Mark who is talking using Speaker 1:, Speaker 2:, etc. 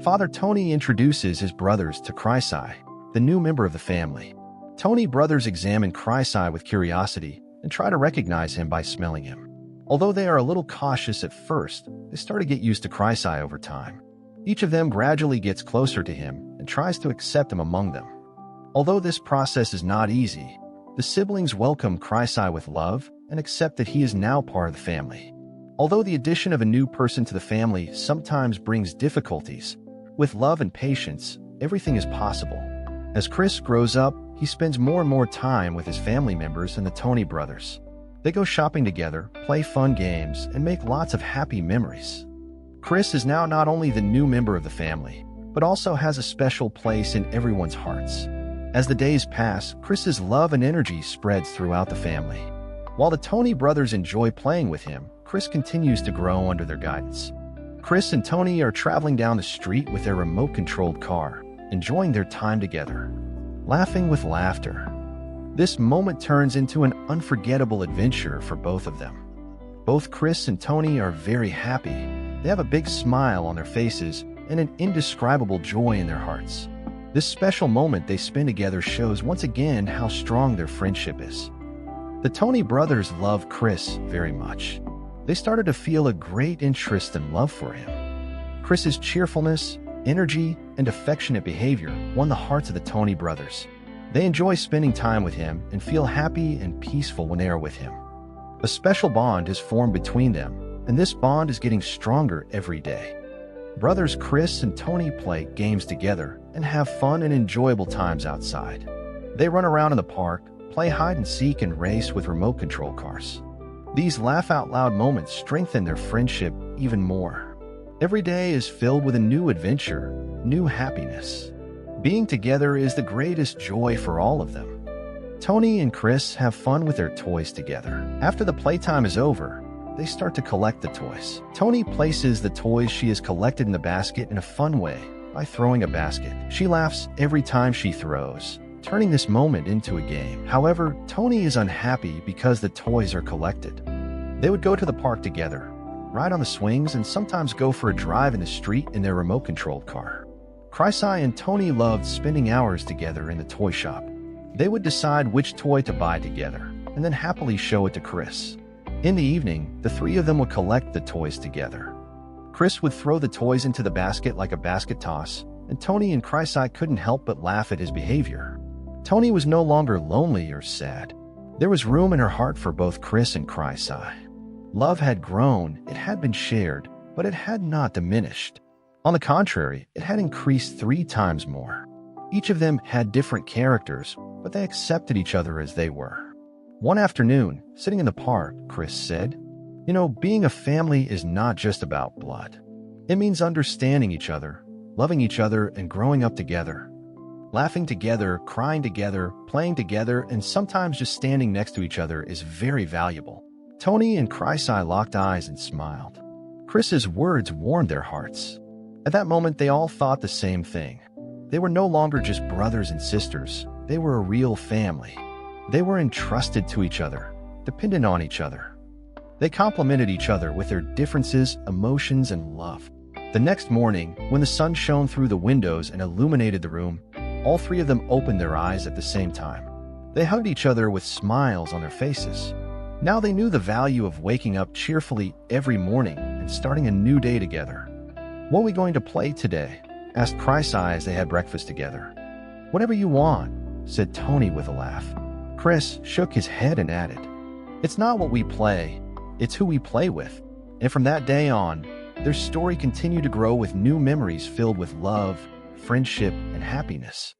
Speaker 1: Father Toni introduces his brothers to Chrysai, the new member of the family. Toni brothers examine Chrysai with curiosity and try to recognize him by smelling him. Although they are a little cautious at first, they start to get used to Chrysai over time. Each of them gradually gets closer to him and tries to accept him among them. Although this process is not easy, the siblings welcome Chrysai with love and accept that he is now part of the family. Although the addition of a new person to the family sometimes brings difficulties, with love and patience, everything is possible. As Chris grows up, he spends more and more time with his family members and the Toni brothers. They go shopping together, play fun games, and make lots of happy memories. Chris is now not only the new member of the family, but also has a special place in everyone's hearts. As the days pass, Chris's love and energy spreads throughout the family. While the Toni brothers enjoy playing with him, Chris continues to grow under their guidance. Chris and Toni are traveling down the street with their remote-controlled car, enjoying their time together, laughing with laughter. This moment turns into an unforgettable adventure for both of them. Both Chris and Toni are very happy. They have a big smile on their faces and an indescribable joy in their hearts. This special moment they spend together shows once again how strong their friendship is. The Toni brothers love Chris very much. They started to feel a great interest and love for him. Chris's cheerfulness, energy, and affectionate behavior won the hearts of the Toni brothers. They enjoy spending time with him and feel happy and peaceful when they are with him. A special bond has formed between them, and this bond is getting stronger every day. Brothers Chris and Toni play games together and have fun and enjoyable times outside. They run around in the park, play hide and seek, and race with remote control cars. These laugh-out-loud moments strengthen their friendship even more. Every day is filled with a new adventure, new happiness. Being together is the greatest joy for all of them. Toni and Chris have fun with their toys together. After the playtime is over, they start to collect the toys. Toni places the toys she has collected in the basket in a fun way by throwing a basket. She laughs every time she throws, turning this moment into a game. However, Toni is unhappy because the toys are collected. They would go to the park together, ride on the swings, and sometimes go for a drive in the street in their remote-controlled car. Chrysai and Toni loved spending hours together in the toy shop. They would decide which toy to buy together, and then happily show it to Chris. In the evening, the three of them would collect the toys together. Chris would throw the toys into the basket like a basket toss, and Toni and Chrysai couldn't help but laugh at his behavior. Toni was no longer lonely or sad. There was room in her heart for both Chris and Chrysai. Love had grown, it had been shared, but it had not diminished. On the contrary, it had increased 3 times more. Each of them had different characters, but they accepted each other as they were. One afternoon, sitting in the park, Chris said, "You know, being a family is not just about blood. It means understanding each other, loving each other, and growing up together. Laughing together, crying together, playing together, and sometimes just standing next to each other is very valuable." Toni and Chrysai locked eyes and smiled. Chris's words warmed their hearts. At that moment, they all thought the same thing. They were no longer just brothers and sisters. They were a real family. They were entrusted to each other, dependent on each other. They complemented each other with their differences, emotions, and love. The next morning, when the sun shone through the windows and illuminated the room, all 3 of them opened their eyes at the same time. They hugged each other with smiles on their faces. Now they knew the value of waking up cheerfully every morning and starting a new day together. "What are we going to play today?" asked Chrysai as they had breakfast together. "Whatever you want," said Toni with a laugh. Chris shook his head and added, "It's not what we play, it's who we play with." And from that day on, their story continued to grow with new memories filled with love, friendship, and happiness.